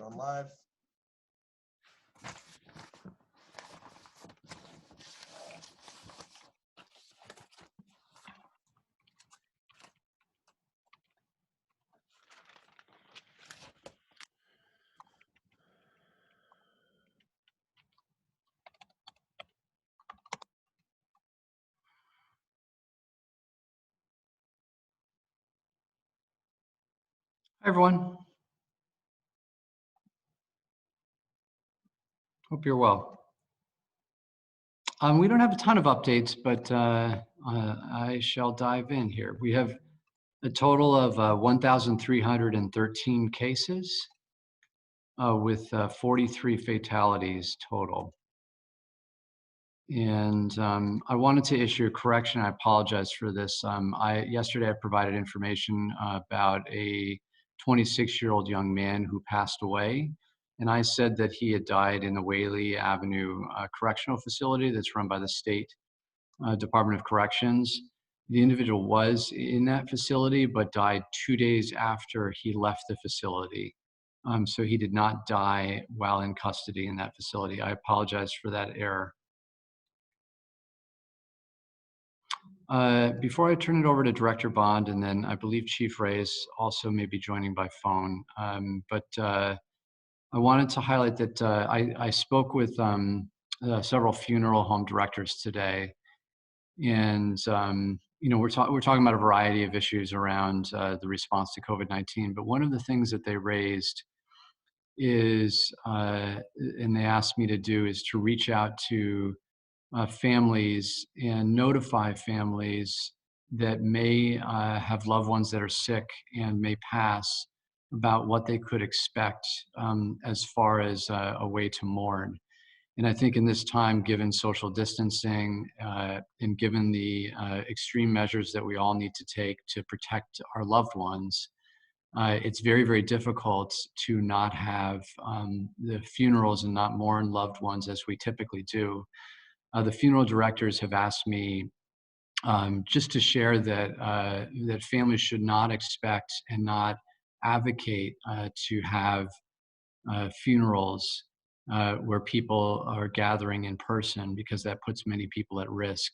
Going live. Hi, everyone. Hope you're well. We don't have a ton of updates, but I shall dive in here. We have a total of 1,313 cases with 43 fatalities total. And I wanted to issue a correction. I apologize for this. Yesterday I provided information about a 26-year-old young man who passed away. And I said that he had died in the Whaley Avenue Correctional Facility that's run by the State Department of Corrections. The individual was in that facility, but died 2 days after he left the facility. So he did not die while in custody in that facility. I apologize for that error. Before I turn it over to Director Bond, and then I believe Chief Reyes also may be joining by phone, I wanted to highlight that I spoke with several funeral home directors today, and you know, we're talking about a variety of issues around the response to COVID-19. But one of the things that they raised is, and they asked me to do, is to reach out to families and notify families that may have loved ones that are sick and may pass about what they could expect as far as a way to mourn. And I think in this time, given social distancing and given the extreme measures that we all need to take to protect our loved ones, it's very, very difficult to not have the funerals and not mourn loved ones as we typically do. The funeral directors have asked me just to share that that families should not expect and not advocate to have funerals where people are gathering in person, because that puts many people at risk.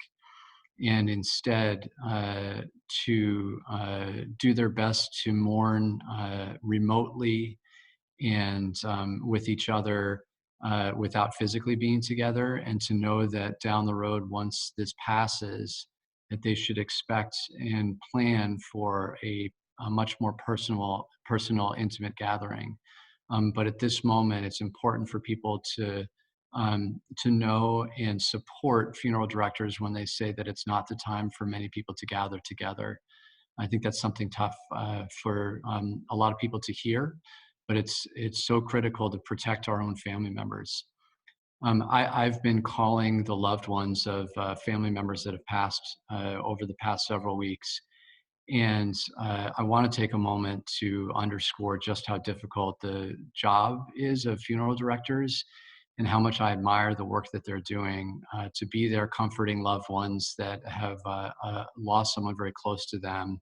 And instead, to do their best to mourn remotely and with each other without physically being together, and to know that down the road, once this passes, that they should expect and plan for a much more personal, intimate gathering. But at this moment, it's important for people to know and support funeral directors when they say that it's not the time for many people to gather together. I think that's something tough for a lot of people to hear, but it's so critical to protect our own family members. I've been calling the loved ones of family members that have passed over the past several weeks. And I want to take a moment to underscore just how difficult the job is of funeral directors and how much I admire the work that they're doing to be there comforting loved ones that have lost someone very close to them.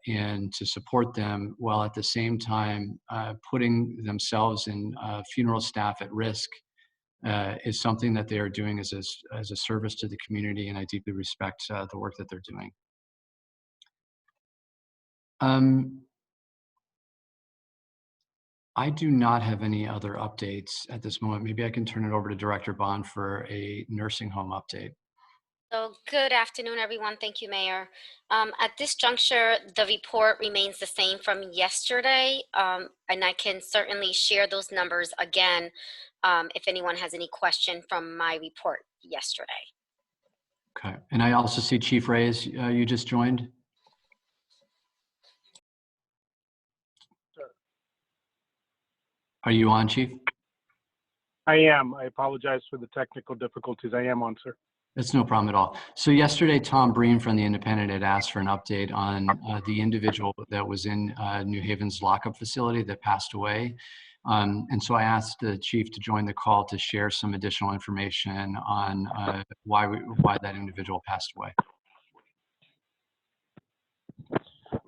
And to support them while at the same time putting themselves and funeral staff at risk is something that they are doing as a service to the community, and I deeply respect the work that they're doing. I do not have any other updates at this moment. Maybe I can turn it over to Director Bond for a nursing home update. So good afternoon, everyone. Thank you, Mayor. At this juncture, the report remains the same from yesterday, and I can certainly share those numbers again if anyone has any question from my report yesterday. Okay, and I also see Chief Reyes, you just joined. Are you on, Chief? I am. I apologize for the technical difficulties. I am on, sir. That's no problem at all. So yesterday, Tom Breen from The Independent had asked for an update on the individual that was in New Haven's lockup facility that passed away. And so I asked the chief to join the call to share some additional information on why that individual passed away.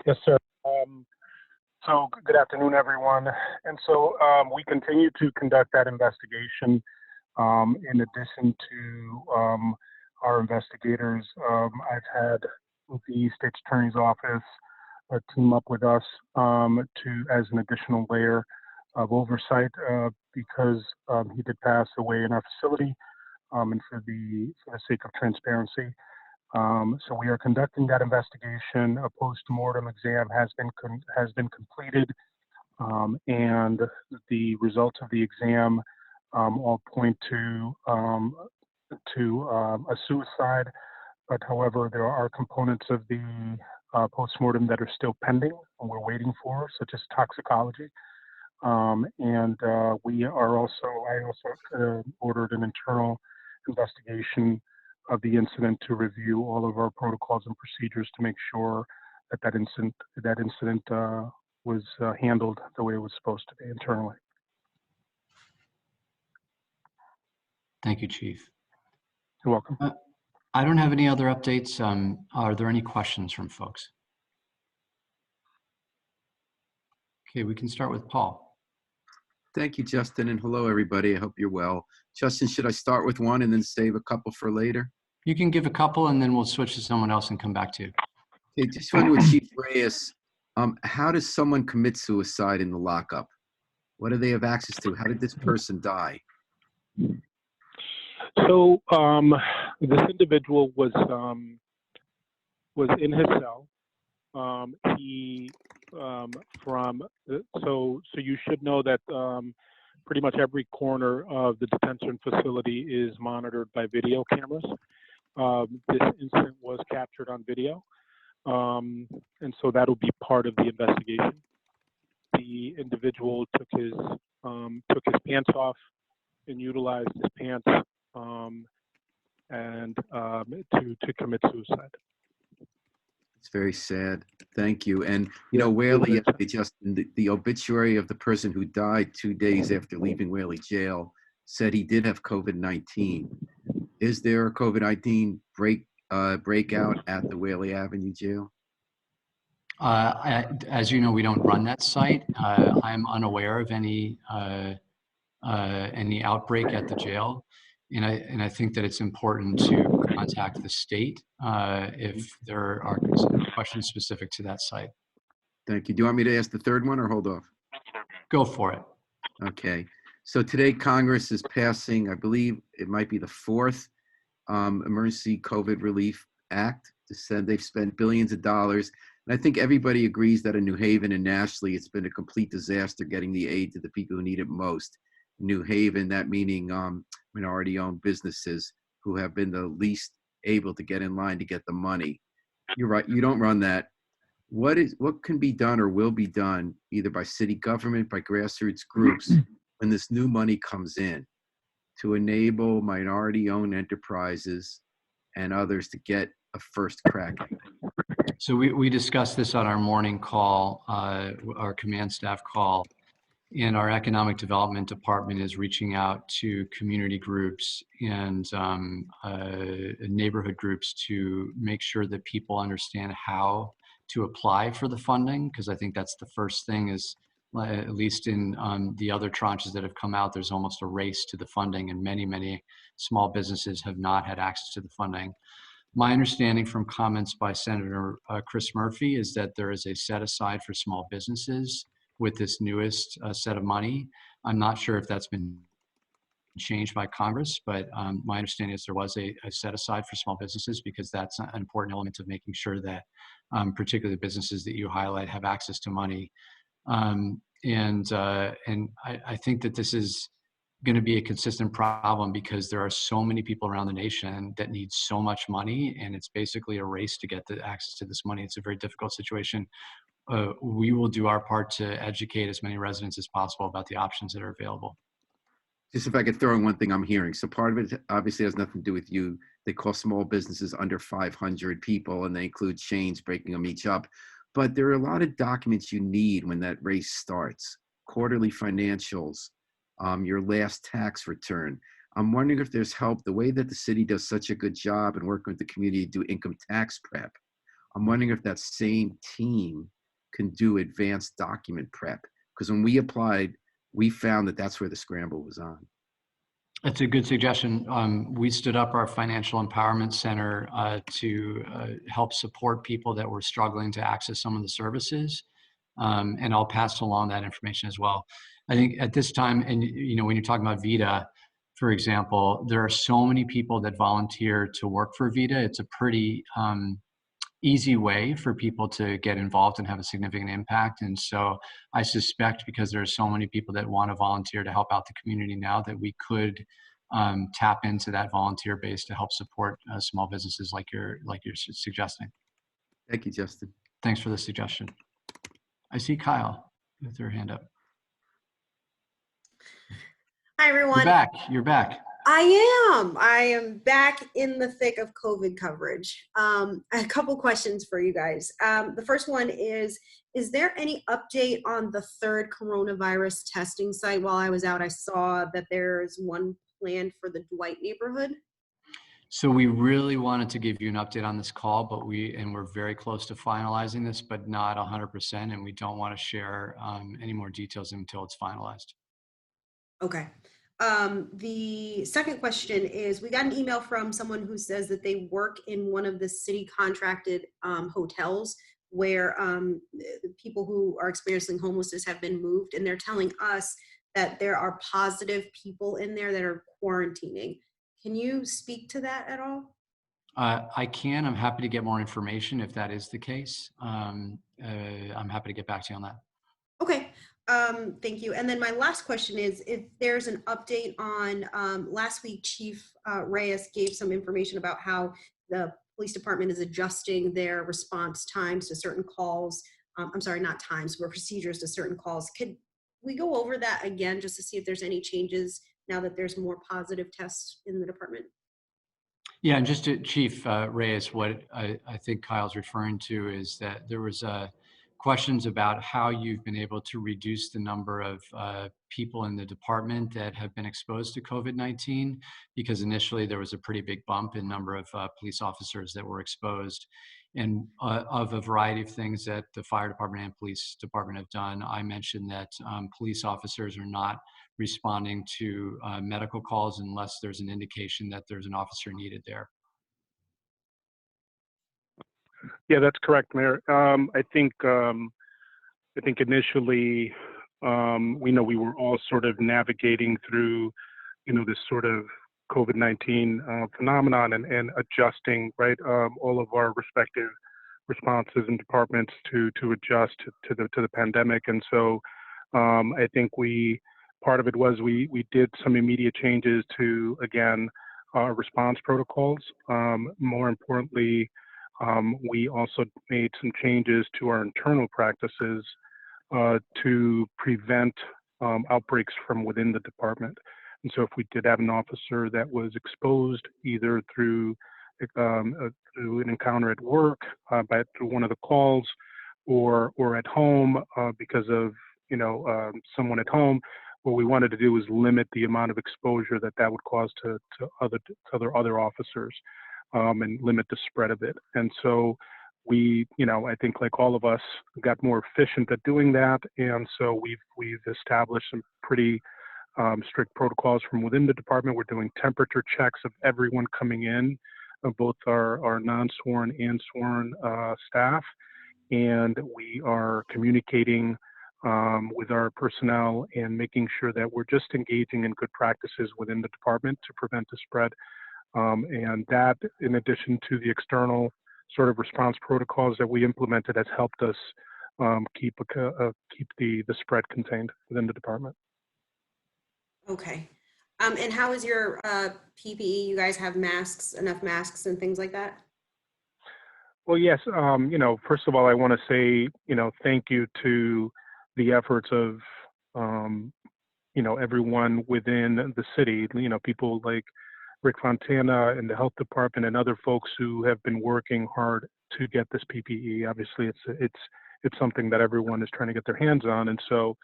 Yes, sir. So good afternoon, everyone. And so we continue to conduct that investigation. In addition to our investigators, I've had the state's attorney's office team up with us as an additional layer of oversight because he did pass away in our facility, and for the sake of transparency. So we are conducting that investigation. A post-mortem exam has been completed, and the results of the exam all point to a suicide. But however, there are components of the post-mortem that are still pending and we're waiting for, such as toxicology. I also ordered an internal investigation of the incident to review all of our protocols and procedures to make sure that incident was handled the way it was supposed to be internally. Thank you, Chief. You're welcome. I don't have any other updates. Are there any questions from folks? Okay, we can start with Paul. Thank you, Justin, and hello, everybody. I hope you're well. Justin, should I start with one and then save a couple for later? You can give a couple and then we'll switch to someone else and come back to you. Okay, just wondering with Chief Reyes, how does someone commit suicide in the lockup? What do they have access to? How did this person die? So this individual was in his cell. So you should know that pretty much every corner of the detention facility is monitored by video cameras. This incident was captured on video, and so that'll be part of the investigation. The individual took his pants off and utilized his pants to commit suicide. It's very sad. Thank you. And, you know, Whaley, Justin, the obituary of the person who died 2 days after leaving Whaley jail said he did have COVID-19. Is there a COVID-19 breakout at the Whaley Avenue jail? As you know, we don't run that site. I'm unaware of any outbreak at the jail. And I think that it's important to contact the state if there are questions specific to that site. Thank you. Do you want me to ask the third one or hold off? Go for it. Okay. So today Congress is passing, I believe it might be the fourth Emergency COVID Relief Act. They've spent billions of dollars. And I think everybody agrees that in New Haven and Ashley, it's been a complete disaster getting the aid to the people who need it most. New Haven, that meaning minority-owned businesses who have been the least able to get in line to get the money. You're right, you don't run that. What can be done or will be done either by city government, by grassroots groups, when this new money comes in to enable minority-owned enterprises and others to get a first crack at it? So we discussed this on our morning call, our command staff call. And our economic development department is reaching out to community groups and neighborhood groups to make sure that people understand how to apply for the funding, because I think that's the first thing is, at least in the other tranches that have come out, there's almost a race to the funding, and many small businesses have not had access to the funding. My understanding from comments by Senator Chris Murphy is that there is a set aside for small businesses with this newest set of money. I'm not sure if that's been changed by Congress, but my understanding is there was a set aside for small businesses because that's an important element of making sure that particularly the businesses that you highlight have access to money. And I think that this is going to be a consistent problem because there are so many people around the nation that need so much money, and it's basically a race to get the access to this money. It's a very difficult situation. We will do our part to educate as many residents as possible about the options that are available. Just if I could throw in one thing I'm hearing. So part of it obviously has nothing to do with you. They call small businesses under 500 people, and they include chains breaking them each up. But there are a lot of documents you need when that race starts. Quarterly financials, your last tax return. I'm wondering if there's help, the way that the city does such a good job in working with the community to do income tax prep. I'm wondering if that same team can do advanced document prep. Because when we applied, we found that that's where the scramble was on. That's a good suggestion. We stood up our Financial Empowerment Center to help support people that were struggling to access some of the services. And I'll pass along that information as well. I think at this time, and you know, when you're talking about VITA, for example, there are so many people that volunteer to work for VITA. It's a pretty easy way for people to get involved and have a significant impact. And so I suspect, because there are so many people that want to volunteer to help out the community now, that we could tap into that volunteer base to help support small businesses like you're suggesting. Thank you, Justin. Thanks for the suggestion. I see Kyle with her hand up. Hi, everyone. You're back. You're back. I am back in the thick of COVID coverage. A couple questions for you guys. The first one is there any update on the third coronavirus testing site? While I was out, I saw that there's one planned for the Dwight neighborhood. So we really wanted to give you an update on this call, but we're very close to finalizing this, but not 100%, and we don't want to share any more details until it's finalized. Okay. The second question is, we got an email from someone who says that they work in one of the city contracted hotels where the people who are experiencing homelessness have been moved, and they're telling us that there are positive people in there that are quarantining. Can you speak to that at all? I can. I'm happy to get more information if that is the case. I'm happy to get back to you on that. Okay. Thank you. And then my last question is, if there's an update on last week, Chief Reyes gave some information about how the police department is adjusting their response times to certain calls. I'm sorry, not times, but procedures to certain calls. Could we go over that again just to see if there's any changes now that there's more positive tests in the department? Yeah, and just to Chief Reyes, what I think Kyle's referring to is that there was questions about how you've been able to reduce the number of people in the department that have been exposed to COVID-19, because initially there was a pretty big bump in number of police officers that were exposed. And of a variety of things that the fire department and police department have done, I mentioned that police officers are not responding to medical calls unless there's an indication that there's an officer needed there. Yeah, that's correct, Mayor. I think initially, we know we were all sort of navigating through, this sort of COVID-19 phenomenon and adjusting, right, all of our respective responses and departments to adjust to the pandemic. And so I think part of it was we did some immediate changes to, again, our response protocols. More importantly, we also made some changes to our internal practices to prevent outbreaks from within the department. And so if we did have an officer that was exposed either through an encounter at work, through one of the calls, or at home because of someone at home, what we wanted to do was limit the amount of exposure that would cause to other officers, and limit the spread of it. And so we, I think like all of us, got more efficient at doing that. And so we've established some pretty strict protocols from within the department. We're doing temperature checks of everyone coming in, of both our non-sworn and sworn staff. And we are communicating with our personnel and making sure that we're just engaging in good practices within the department to prevent the spread. And that, in addition to the external sort of response protocols that we implemented, has helped us keep the spread contained within the department. Okay. And how is your PPE? You guys have masks, enough masks and things like that? Well, yes. First of all, I want to say, thank you to the efforts of, everyone within the city, people like Rick Fontana and the health department and other folks who have been working hard to get this PPE. Obviously, it's something that everyone is trying to get their hands on, and so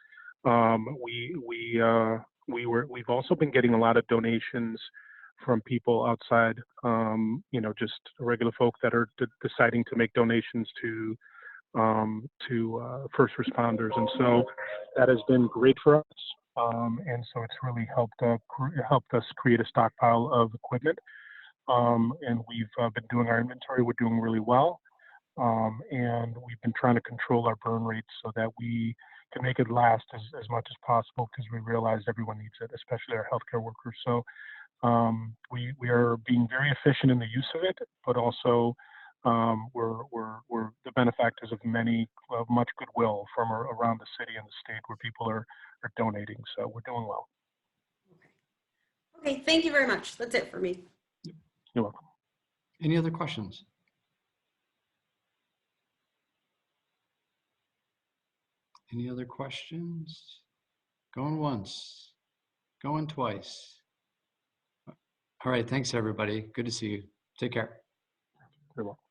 we've also been getting a lot of donations from people outside, just regular folk that are deciding to make donations to to first responders. And so that has been great for us. And so it's really helped us create a stockpile of equipment. And we've been doing our inventory. We're doing really well. And we've been trying to control our burn rates so that we can make it last as much as possible, because we realize everyone needs it, especially our healthcare workers. So we are being very efficient in the use of it, but also we're the benefactors of much goodwill from around the city and the state, where people are donating. So we're doing well. Okay, thank you very much. That's it for me. You're welcome. Any other questions? Any other questions? Going once, going twice. All right, thanks everybody. Good to see you. Take care. You're welcome.